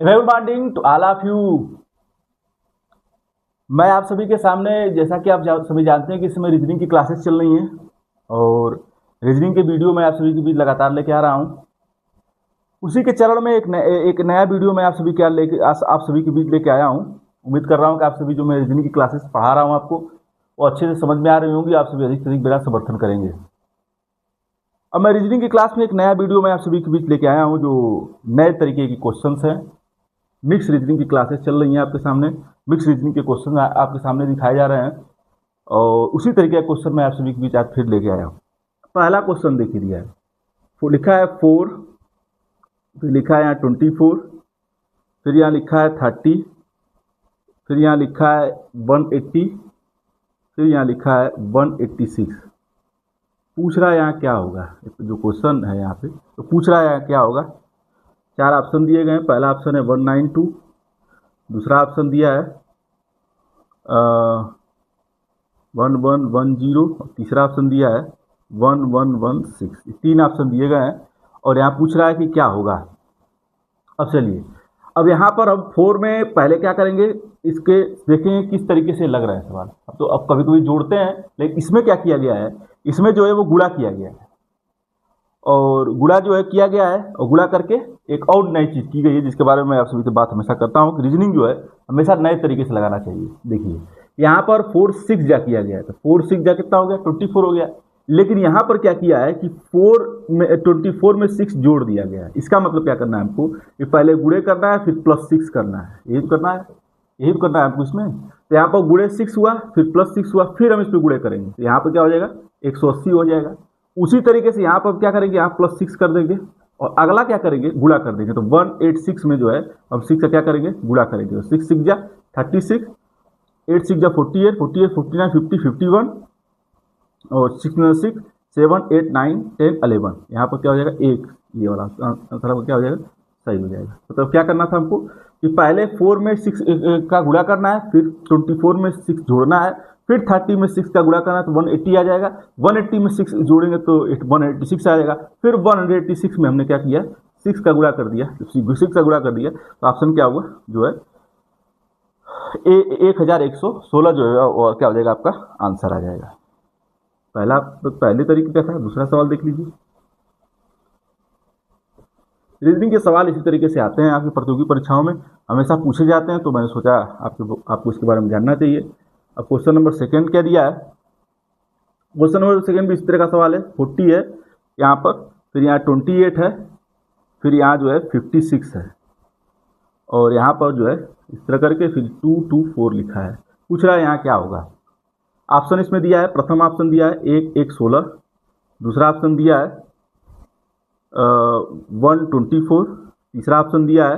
Good morning to all of you. मैं आप सभी के सामने, जैसा कि आप सभी जानते हैं कि इस समय रीजनिंग की क्लासेस चल रही हैं और रीजनिंग के वीडियो मैं आप सभी के बीच लगातार लेके आ रहा हूं। उसी के चरण में एक नया वीडियो मैं आप सभी के आप सभी के बीच लेके आया हूं। उम्मीद कर रहा हूं कि आप सभी जो मैं रीजनिंग की क्लासेस पढ़ा रहा हूं आपको वो अच्छे से समझ में आ रही होंगी। आप सभी अधिक से अधिक मेरा समर्थन करेंगे। अब मैं रीजनिंग की क्लास में एक नया वीडियो मैं आप सभी के बीच लेके आया हूँ जो नए तरीके की क्वेश्चंस हैं। मिक्स रीजनिंग की क्लासेस चल रही हैं आपके सामने। मिक्स रीजनिंग के क्वेश्चन आपके सामने दिखाए जा रहे हैं और उसी तरीके का क्वेश्चन मैं आप सभी के बीच आज फिर लेके आया हूँ। पहला क्वेश्चन देखिए दिया है, लिखा है 4, फिर लिखा है यहाँ 24, फिर यहाँ लिखा है 30, फिर यहाँ लिखा है 180, फिर यहाँ लिखा है 186। पूछ रहा है यहाँ क्या होगा। जो क्वेश्चन है यहाँ पे तो पूछ रहा है यहाँ क्या होगा। 4 ऑप्शन दिए गए हैं। पहला ऑप्शन है 192, दूसरा ऑप्शन दिया है 1110 और तीसरा ऑप्शन दिया है 1116। 3 ऑप्शन दिए गए हैं और यहाँ पूछ रहा है कि क्या होगा। अब चलिए, अब यहाँ पर हम 4 में पहले क्या करेंगे, इसके देखेंगे किस तरीके से लग रहा है सवाल। अब कभी कभी जोड़ते हैं, लेकिन इसमें क्या किया गया है, इसमें जो है वो गुणा किया गया है और गुणा जो है किया गया है और गुणा करके एक और नई चीज़ की गई है जिसके बारे में मैं आप सभी से बात हमेशा करता हूँ कि रीजनिंग जो है हमेशा नए तरीके से लगाना चाहिए। देखिए यहाँ पर 4 6 जा किया गया है तो 4 6 जा कितना हो गया, 24 हो गया। लेकिन यहाँ पर क्या किया है कि 24 में 6 जोड़ दिया गया है। इसका मतलब क्या करना है हमको, कि पहले गुणे करना है फिर +6 करना है। यही करना है, यही करना है हमको इसमें। तो यहाँ पर गुणे 6 हुआ, फिर +6 हुआ, फिर हम इस पर गुणे करेंगे तो यहाँ पर क्या हो जाएगा, 180 हो जाएगा। उसी तरीके से यहाँ पर क्या करेंगे, यहाँ +6 कर देंगे और अगला क्या करेंगे, गुणा कर देंगे। तो 186 में जो है हम 6 का क्या करेंगे, गुणा करेंगे। तो 6 6 जा 36, 8 6 जा 48, 48 59 50 51 और 6 6 7 8 9 10 11। यहाँ पर क्या हो जाएगा, 1। ये वाला आंसर क्या हो जाएगा, सही हो जाएगा। मतलब क्या करना था हमको कि पहले 4 में 6 का गुणा करना है, फिर 24 में 6 जोड़ना है, फिर 30 में 6 का गुणा करना है तो 180 आ जाएगा। 180 में 6 जोड़ेंगे तो 186 आ जाएगा। फिर 186 में हमने क्या किया, 6 का गुणा कर दिया, 6 का गुणा कर दिया तो ऑप्शन क्या हुआ, जो है 1116 जो है और क्या हो जाएगा, आपका आंसर आ जाएगा। पहले तरीके का था। दूसरा सवाल देख लीजिए। रीजनिंग के सवाल इसी तरीके से आते हैं आपकी प्रतियोगी परीक्षाओं में, हमेशा पूछे जाते हैं, तो मैंने सोचा आपको इसके बारे में जानना चाहिए। अब क्वेश्चन नंबर 2 क्या दिया है, क्वेश्चन नंबर 2 भी इस तरह का सवाल है। 40 है यहाँ पर, फिर यहाँ 28 है, फिर यहाँ जो है 56 है और यहाँ पर जो है इस तरह करके फिर 2 2 4 लिखा है। पूछ रहा है यहाँ क्या होगा। ऑप्शन इसमें दिया है, प्रथम ऑप्शन दिया है 1 1 16, दूसरा ऑप्शन दिया है 124, तीसरा ऑप्शन दिया है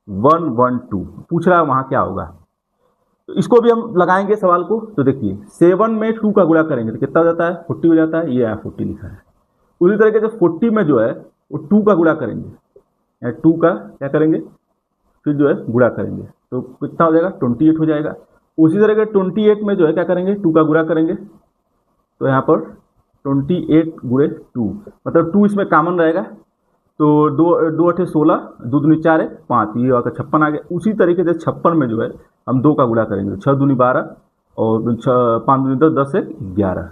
112। पूछ रहा है वहाँ क्या होगा। तो इसको भी हम लगाएंगे सवाल को। तो देखिए 7 में 2 का गुणा करेंगे तो कितना हो जाता है, 40 हो जाता है। ये यहाँ 40 लिखा है। उसी तरीके से 40 में जो है वो 2 का गुणा करेंगे, 2 का क्या करेंगे, फिर जो है गुणा करेंगे तो कितना हो जाएगा, 28 हो जाएगा। उसी तरह के 28 में जो है क्या करेंगे, 2 का गुणा करेंगे तो यहाँ पर 28 गुणे 2, मतलब 2 इसमें कॉमन रहेगा तो 2 8 16, 2 दूनी 4 है 5, ये आपका 56 आ गया। उसी तरीके से 56 में जो है हम 2 का गुणा करेंगे, 6 दूनी 12 और 5 दूनी 10, 10 से 11।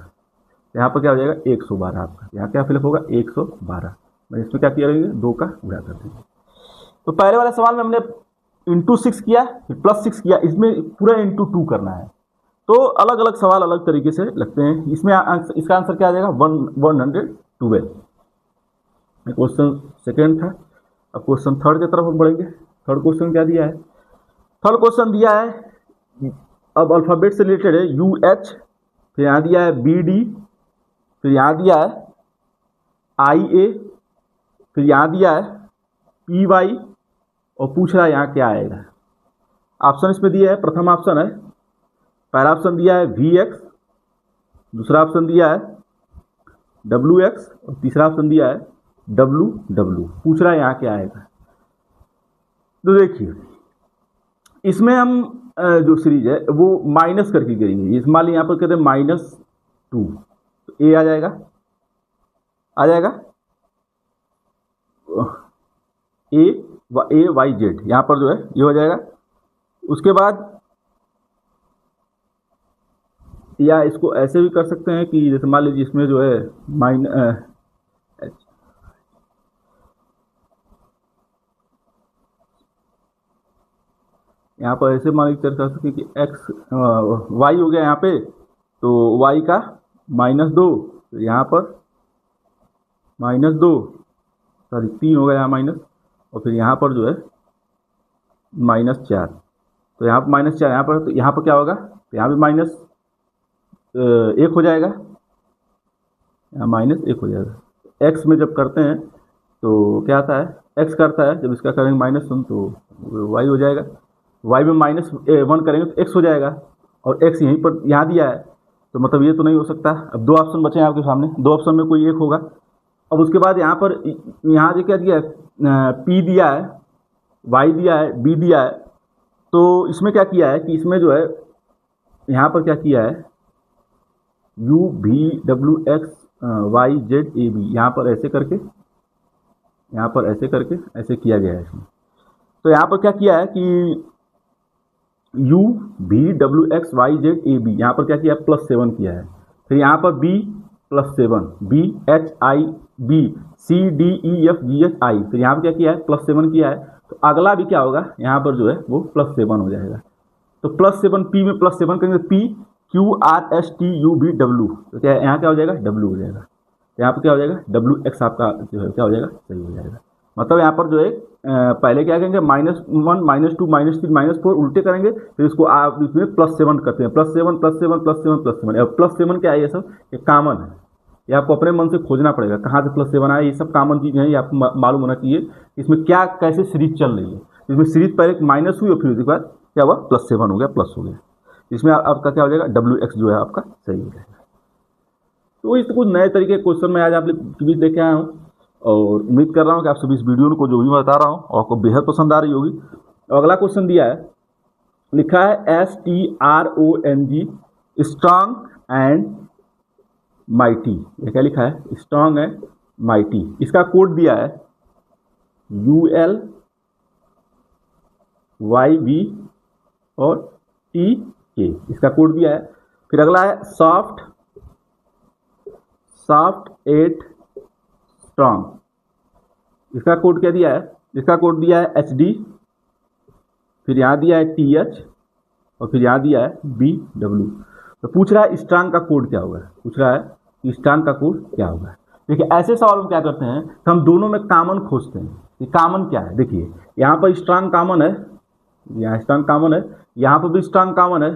यहाँ पर क्या हो जाएगा, 112 आपका। यहाँ क्या फिलअप होगा, 112। मैं इसमें क्या करेंगे, 2 का गुणा कर देंगे। तो पहले वाले सवाल में हमने इंटू 6 किया, फिर +6 किया, इसमें पूरा इंटू 2 करना है। तो अलग अलग सवाल अलग तरीके से लगते हैं। इसमें इसका आंसर क्या आ जाएगा, 112। क्वेश्चन 2 था। अब क्वेश्चन 3 की तरफ हम बढ़ेंगे। 3rd क्वेश्चन क्या दिया है, 3rd क्वेश्चन दिया है, अब अल्फ़ाबेट से रिलेटेड है, UH, फिर यहाँ दिया है BD, फिर यहाँ दिया है IA, फिर यहाँ दिया है PY और पूछ रहा है यहाँ क्या आएगा। ऑप्शन इसमें दिया है, प्रथम ऑप्शन है, पहला ऑप्शन दिया है VX, दूसरा ऑप्शन दिया है WX और तीसरा ऑप्शन दिया है WW। पूछ रहा है यहाँ क्या आएगा। तो देखिए इसमें हम जो सीरीज है वो माइनस करके करेंगे। इस मान लीजिए यहाँ पर कहते हैं -2 तो A आ जाएगा, आ जाएगा A ए वाई जेड, यहाँ पर जो है ये हो जाएगा। उसके बाद या इसको ऐसे भी कर सकते हैं कि जैसे मान लीजिए इसमें जो है यहाँ पर ऐसे मान लीजिए कर सकते हैं कि एक्स वाई हो गया यहाँ पे, तो वाई का -2, तो यहाँ पर -2 सॉरी 3 हो गया यहाँ माइनस, और फिर यहाँ पर जो है -4, तो यहाँ पर -4 यहाँ पर, तो यहाँ पर क्या होगा, तो यहाँ भी -1 हो जाएगा, यहाँ -1 हो जाएगा। एक्स में जब करते हैं तो क्या आता है, एक्स करता है, जब इसका करेंगे -1 तो वाई हो जाएगा, वाई में -1 करेंगे तो एक्स हो जाएगा, और एक्स यहीं पर यहाँ दिया है, तो मतलब ये तो नहीं हो सकता। अब 2 ऑप्शन बचे हैं आपके सामने, 2 ऑप्शन में कोई एक होगा। अब उसके बाद यहाँ पर यहाँ जो क्या दिया है, पी दिया है, वाई दिया है, बी दिया है, तो इसमें क्या किया है कि इसमें जो है यहाँ पर क्या किया है, u v w x y z a b, यहाँ पर ऐसे करके, यहाँ पर ऐसे करके ऐसे किया गया है इसमें। तो यहाँ पर क्या किया है कि u v w x y z a b, यहाँ पर क्या किया है, +7 किया है। फिर यहाँ पर b +7, b h i b c d e f g h i, फिर यहाँ पर क्या किया है, +7 किया है। तो अगला भी क्या होगा, यहाँ पर जो है वो +7 हो जाएगा। तो +7 p में +7 करेंगे, p q r s t u v w, तो क्या यहाँ क्या हो जाएगा, w हो जाएगा। तो यहाँ पर क्या हो जाएगा, w x आपका जो है क्या हो जाएगा, सही हो जाएगा। मतलब यहाँ पर जो है पहले क्या करेंगे, -1 -2 -3 -4 उल्टे करेंगे, फिर इसको आप इसमें +7 करते हैं, +7 +7 +7 +7। अब +7 क्या है, ये सब ये कॉमन है, ये आपको अपने मन से खोजना पड़ेगा कहाँ से +7 आया। ये सब कॉमन चीज़ है, ये आपको मालूम होना चाहिए इसमें क्या कैसे सीरीज चल रही है। इसमें सीरीज पहले माइनस हुई और फिर उसके बाद क्या हुआ, +7 हो गया, प्लस हो गया। इसमें आपका क्या हो जाएगा, WX जो है आपका सही हो जाएगा। तो इस कुछ नए तरीके के क्वेश्चन मैं आज आप बीच लेके आया हूँ, और उम्मीद कर रहा हूँ कि आप सभी इस वीडियो को जो भी बता रहा हूँ आपको बेहद पसंद आ रही होगी। और अगला क्वेश्चन दिया है, लिखा है STRONG, स्ट्रांग एंड माइटी। ये क्या लिखा है, स्ट्रांग एंड माइटी। इसका कोड दिया है UL YV और TK, इसका कोड दिया है। फिर अगला है सॉफ्ट 8 स्ट्रांग, इसका कोड क्या दिया है, इसका कोड दिया है HD, फिर यहाँ दिया है TH और फिर यहाँ दिया है BW। तो पूछ रहा है स्ट्रांग का कोड क्या होगा, पूछ रहा है कि स्ट्रांग का कोड क्या होगा। देखिए ऐसे सवाल में क्या करते हैं, तो हम दोनों में कॉमन खोजते हैं कि कॉमन क्या है। देखिए यहाँ पर स्ट्रांग कॉमन है, यहाँ स्ट्रांग कॉमन है, यहाँ पर भी स्ट्रांग कॉमन है,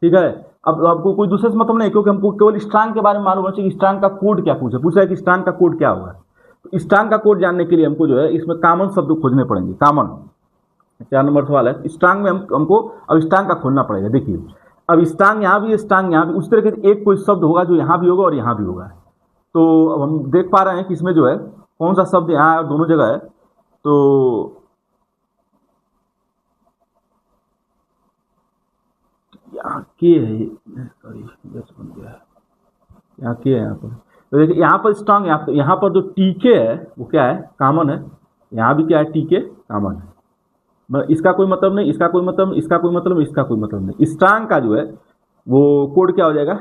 ठीक है। अब आपको कोई दूसरे से मतलब नहीं, क्योंकि हमको केवल स्ट्रांग के बारे में मालूम होना चाहिए कि स्ट्रांग का कोड क्या पूछ रहा है कि स्ट्रांग का कोड क्या होगा। तो स्ट्रांग का कोड जानने के लिए हमको जो है इसमें कॉमन शब्द खोजने पड़ेंगे। कॉमन 4 नंबर सवाल है, स्ट्रांग में हमको अब स्ट्रांग का खोजना पड़ेगा। देखिए अब स्ट्रांग यहाँ भी, स्ट्रांग यहाँ भी, उस तरह के एक कोई शब्द होगा जो यहाँ भी होगा और यहाँ भी होगा। तो अब हम देख पा रहे हैं कि इसमें जो है कौन सा शब्द यहाँ और दोनों जगह है। तो यहाँ के है, सॉरी बन गया है, यहाँ के है यहाँ पर। तो देखिए यहाँ पर स्ट्रांग, यहाँ पर जो टीके है वो क्या है, कॉमन है। यहाँ भी क्या है, टीके कॉमन है। मतलब इसका कोई मतलब नहीं, इसका कोई मतलब नहीं, इसका कोई मतलब नहीं, इसका कोई मतलब नहीं। स्ट्रांग का जो है वो कोड क्या हो जाएगा,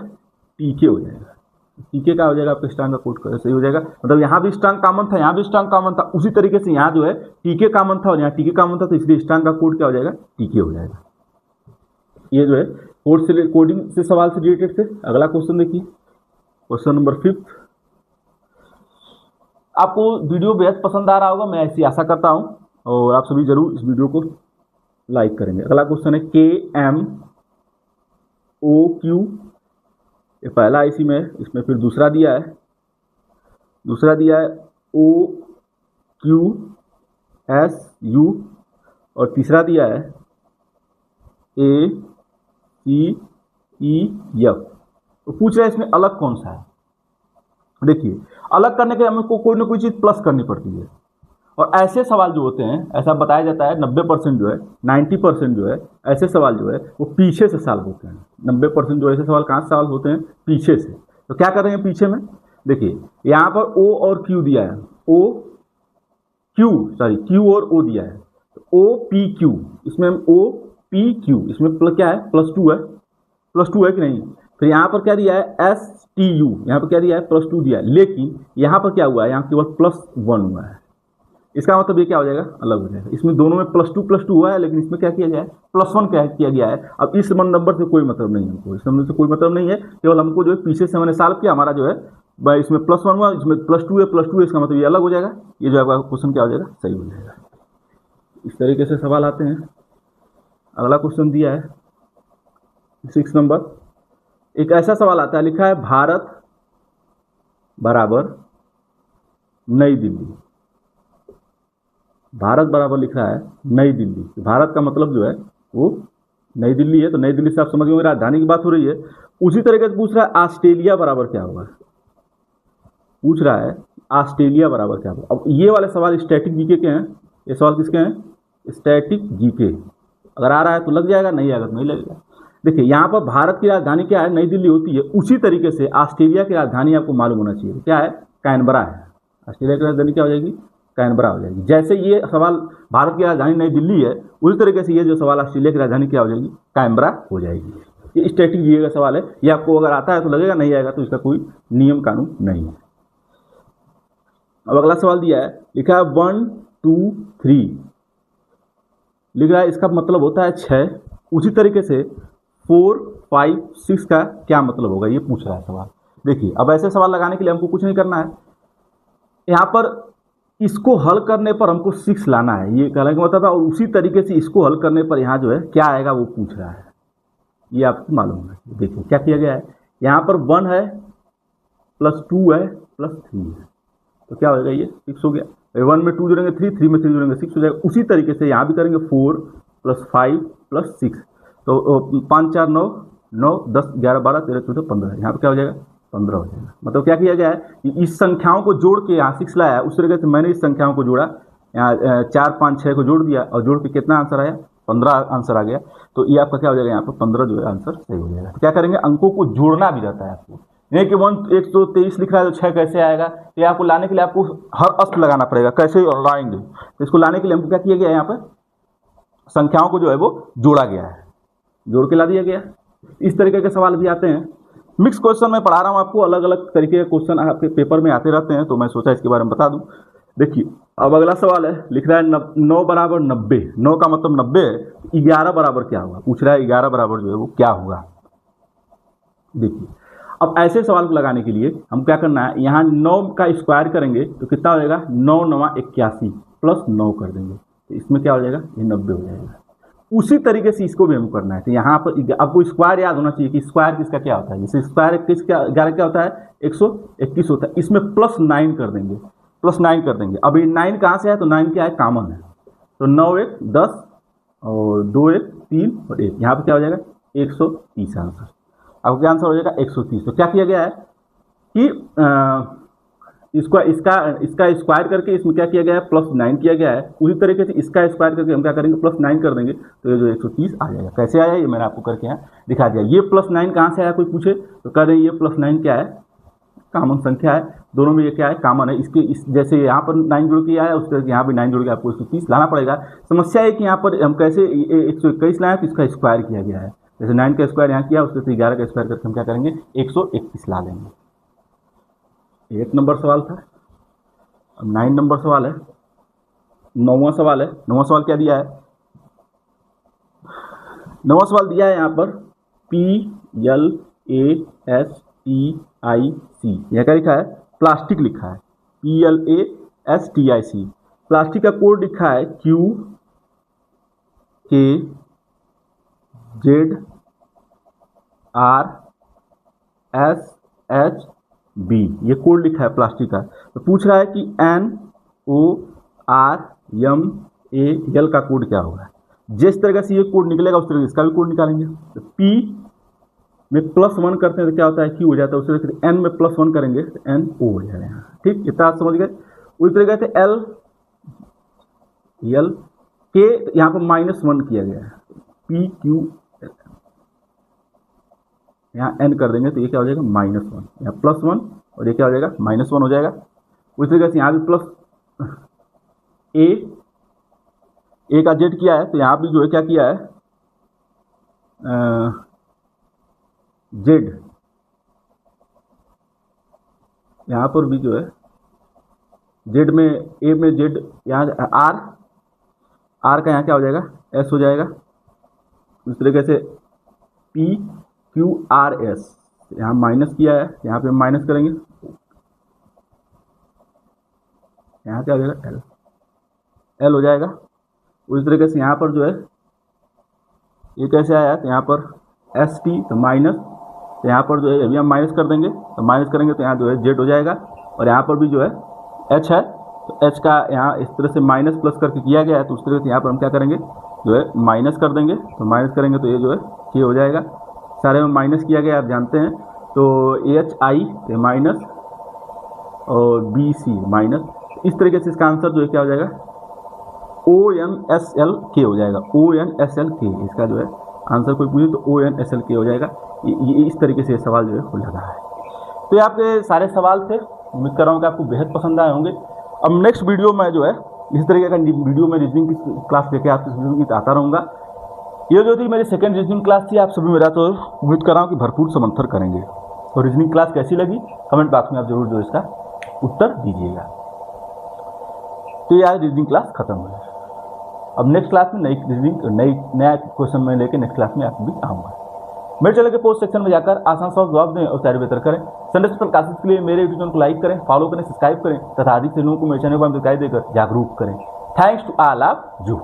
टीके हो जाएगा। टीके का हो जाएगा आपका स्ट्रांग का कोड सही हो जाएगा। मतलब यहाँ भी स्ट्रांग कॉमन था, यहाँ भी स्ट्रांग कॉमन था, उसी तरीके से यहाँ जो है टीके कॉमन था और यहाँ टीके कॉमन था, तो इसलिए स्ट्रांग का कोड क्या हो जाएगा, टीके हो जाएगा। ये जो है कोड से, कोडिंग से सवाल से रिलेटेड थे। अगला क्वेश्चन देखिए, क्वेश्चन नंबर 5। आपको वीडियो बेहद पसंद आ रहा होगा, मैं ऐसी आशा करता हूं, और आप सभी जरूर इस वीडियो को लाइक करेंगे। अगला क्वेश्चन है KMOQ, ये पहला इसी में, इसमें फिर दूसरा दिया है OQSU और तीसरा दिया है ACEF। तो पूछ रहा है इसमें अलग कौन सा है। देखिए अलग करने के हमको कोई ना कोई चीज़ प्लस करनी पड़ती है, और ऐसे सवाल जो होते हैं, ऐसा बताया जाता है 90% जो है, 90% जो है ऐसे सवाल जो है वो पीछे से सॉल्व होते हैं। 90% जो ऐसे सवाल कहाँ से सॉल्व होते हैं, पीछे से। तो क्या करेंगे पीछे में, देखिए यहाँ पर O और Q दिया है, O क्यू, सॉरी क्यू और ओ दिया है, तो ओ पी क्यू, इसमें ओ पी क्यू, इसमें क्या है +2 है, +2 है कि नहीं। फिर यहाँ पर क्या दिया है STU, यहाँ पर क्या दिया है +2 दिया है, लेकिन यहाँ पर क्या हुआ है, यहाँ केवल +1 हुआ है। इसका मतलब ये क्या हो जाएगा, अलग हो जाएगा। इसमें दोनों में +2 हुआ है, लेकिन इसमें क्या किया गया है +1 क्या किया गया है। अब इस नंबर से कोई मतलब नहीं है हमको, इस नंबर से कोई मतलब नहीं है, केवल हमको जो है पीछे से मैंने सॉल्व किया, हमारा जो है भाई इसमें +1 हुआ, इसमें +2 है, इसका मतलब ये अलग हो जाएगा। ये जो आपका क्वेश्चन क्या हो जाएगा, सही हो जाएगा। इस तरीके से सवाल आते हैं। अगला क्वेश्चन दिया है 6 नंबर। एक ऐसा सवाल आता है, लिखा है भारत बराबर नई दिल्ली। भारत बराबर लिखा है नई दिल्ली। भारत का मतलब जो है वो नई दिल्ली है, तो नई दिल्ली से आप समझ गए राजधानी की बात हो रही है। उसी तरीके से पूछ रहा है ऑस्ट्रेलिया बराबर क्या होगा, पूछ रहा है ऑस्ट्रेलिया बराबर क्या होगा। अब ये वाले सवाल स्टैटिक जीके के हैं, ये सवाल किसके हैं, स्टैटिक जीके। अगर आ रहा है तो लग जाएगा, नहीं आएगा तो नहीं लगेगा। देखिए यहाँ पर भारत की राजधानी क्या है, नई दिल्ली होती है। उसी तरीके से ऑस्ट्रेलिया की राजधानी आपको मालूम होना चाहिए, क्या है, कैनबरा है। ऑस्ट्रेलिया की राजधानी क्या हो जाएगी, कैनबरा हो जाएगी। जैसे ये सवाल भारत की राजधानी नई दिल्ली है, उसी तरीके से ये जो सवाल ऑस्ट्रेलिया की राजधानी क्या हो जाएगी, कैनबरा हो जाएगी। ये स्टैटिक जीके का सवाल है, ये आपको अगर आता है तो लगेगा, नहीं आएगा तो इसका कोई नियम कानून नहीं है। अब अगला सवाल दिया है, लिखा है 1 2 3, लिख रहा है इसका मतलब होता है 6। उसी तरीके से 4 5 6 का क्या मतलब होगा, ये पूछ रहा है सवाल। देखिए अब ऐसे सवाल लगाने के लिए हमको कुछ नहीं करना है, यहाँ पर इसको हल करने पर हमको 6 लाना है, ये कहने का मतलब है। और उसी तरीके से इसको हल करने पर यहाँ जो है क्या आएगा वो पूछ रहा है, ये आपको मालूम होना चाहिए। देखिए क्या किया गया है, यहाँ पर 1 है +2 है +3 है, तो क्या हो जाएगा, ये 6 हो गया। 1 में 2 जोड़ेंगे 3, 3 में 3 जोड़ेंगे 6 हो जाएगा। उसी तरीके से यहाँ भी करेंगे 4 + 5 + 6, तो 5 4 9 9 10 11 12 13 14 15, यहाँ पर क्या हो जाएगा 15 हो जाएगा। मतलब क्या किया गया है कि इस संख्याओं को जोड़ के यहाँ 6 लाया है, उस तरीके से मैंने इस संख्याओं को जोड़ा, यहाँ 4 5 6 को जोड़ दिया और जोड़ के कितना आंसर आया, 15 आंसर आ गया। तो ये आपका क्या हो जाएगा, यहाँ पर 15 जो है आंसर सही हो जाएगा। तो क्या करेंगे, अंकों को जोड़ना भी रहता है आपको, नहीं कि 123 लिख रहा है तो 6 कैसे आएगा, तो ये आपको लाने के लिए आपको हर अस्त्र लगाना पड़ेगा, कैसे लाएंगे। तो इसको लाने के लिए हमको क्या किया गया, यहाँ पर संख्याओं को जो है वो जोड़ा गया है, जोड़ के ला दिया गया। इस तरीके के सवाल भी आते हैं। मिक्स क्वेश्चन मैं पढ़ा रहा हूँ आपको, अलग अलग तरीके के क्वेश्चन आपके पेपर में आते रहते हैं, तो मैं सोचा इसके बारे में बता दूं। देखिए अब अगला सवाल है, लिख रहा है 9 बराबर 90। 9 का मतलब 90 है, 11 बराबर क्या होगा, पूछ रहा है 11 बराबर जो है वो क्या होगा। देखिए अब ऐसे सवाल को लगाने के लिए हम क्या करना है, यहाँ 9 का स्क्वायर करेंगे तो कितना हो जाएगा, 9 9 81 प्लस 9 कर देंगे, तो इसमें क्या हो जाएगा, ये 90 हो जाएगा। उसी तरीके से इसको भी हम करना है। तो यहाँ पर आपको स्क्वायर याद होना चाहिए कि स्क्वायर किसका क्या होता है, जैसे स्क्वायर 11 क्या होता है, 121 होता है। इसमें +9 कर देंगे, +9 कर देंगे। अब ये 9 कहाँ से है, तो 9 क्या है, कॉमन है, तो 9 1 10 और 2 1 3 और 1, यहाँ पर क्या हो जाएगा 130 आंसर। आपको क्या आंसर हो जाएगा 130। तो क्या किया गया है कि इसका स्क्वायर करके इसमें क्या किया गया है, +9 किया गया है। उसी तरीके से इसका स्क्वायर करके हम क्या करेंगे, +9 कर देंगे, तो ये जो 130 आ जाएगा। कैसे आया ये मैंने आपको करके यहाँ दिखा दिया। ये +9 कहाँ से आया, कोई पूछे तो कह दें ये +9 क्या है, कॉमन संख्या है, दोनों में ये क्या है, कॉमन है। जैसे यहाँ पर 9 जोड़ के आया, उस तरह से यहाँ भी 9 जोड़ के आपको 130 लाना पड़ेगा। समस्या है कि यहाँ पर हम कैसे 121 लाए, तो इसका स्क्वायर किया गया है। जैसे 9 का स्क्वायर यहाँ किया, उसके से 11 का स्क्वायर करके हम क्या करेंगे, 131 ला देंगे। 1 नंबर सवाल था। अब 9 नंबर सवाल है, 9वां सवाल है। 9वां सवाल क्या दिया है, 9वां सवाल दिया है यहाँ पर PLASTIC। यह क्या लिखा है, प्लास्टिक लिखा है, PLASTIC। प्लास्टिक का कोड लिखा है QKJRSHB, ये कोड लिखा है प्लास्टिक का। तो पूछ रहा है कि NORMAL का कोड क्या होगा। जिस तरह से ये कोड निकलेगा उस तरह से इसका भी कोड निकालेंगे। तो P में +1 करते हैं तो क्या होता है, Q हो जाता है। उस तरह से N में +1 करेंगे तो NO हो जाएगा यहाँ, ठीक, इतना आप समझ गए। उसी तरीके से L K यहाँ पर -1 किया गया है, PQ यहाँ N कर देंगे तो ये क्या हो जाएगा, -1, यहाँ +1 और ये क्या हो जाएगा, -1 हो जाएगा। उसी तरीके से यहाँ भी ए का जेड किया है, तो यहाँ भी जो है क्या किया है, जेड, यहाँ पर भी जो है जेड में, ए में जेड, यहाँ आर का यहाँ क्या हो जाएगा, एस हो जाएगा। इस तरीके से पी क्यू आर एस, यहाँ माइनस किया है, यहाँ पे माइनस करेंगे, यहाँ क्या हो जाएगा, एल, एल हो जाएगा। उस तरीके से यहाँ पर जो है ये कैसे आया, तो यहाँ पर एस टी, तो माइनस, तो यहाँ पर जो है अभी हम माइनस कर देंगे, तो माइनस करेंगे तो यहाँ जो है जेड हो जाएगा। और यहाँ पर भी जो है एच है, तो एच का यहाँ इस तरह से माइनस प्लस करके किया गया है, तो उस तरह से यहाँ पर हम क्या करेंगे, जो है माइनस कर देंगे, तो माइनस करेंगे तो ये जो है के हो जाएगा। सारे में माइनस किया गया आप जानते हैं, तो एच आई माइनस और बी सी माइनस। इस तरीके से इसका आंसर जो है क्या हो जाएगा, ओ एन एस एल के हो जाएगा, ओ एन एस एल के, इसका जो है आंसर कोई पूछे तो ओ एन एस एल के हो जाएगा। ये इस तरीके से सवाल जो है वो लगा है। तो ये आपके सारे सवाल थे, उम्मीद कर रहा हूँ कि आपको बेहद पसंद आए होंगे। अब नेक्स्ट वीडियो में जो है इस तरीके का वीडियो में रीजनिंग की क्लास लेके आपसे रीजनिंग की आता रहूँगा। ये जो थी मेरी सेकेंड रीजनिंग क्लास थी, आप सभी मेरा तो उम्मीद कर रहा हूँ कि भरपूर समर्थन करेंगे। और रीजनिंग क्लास कैसी लगी कमेंट बॉक्स में आप जरूर जो इसका उत्तर दीजिएगा। तो ये आज रीजनिंग क्लास खत्म हुई। अब नेक्स्ट क्लास में नई रीजनिंग नया क्वेश्चन में लेके नेक्स्ट क्लास में आपको भी आऊँगा। मेरे चैनल के पोस्ट सेक्शन में जाकर आसान सवाल जवाब दें और तैयारी बेहतर करें। संडे स्पेशल क्लासेस के लिए मेरे यूट्यूब चैनल को लाइक करें, फॉलो करें, सब्सक्राइब करें तथा अधिक से लोगों को मेरे चैनल पर दिखाई देकर जागरूक करें। Thanks to all of you.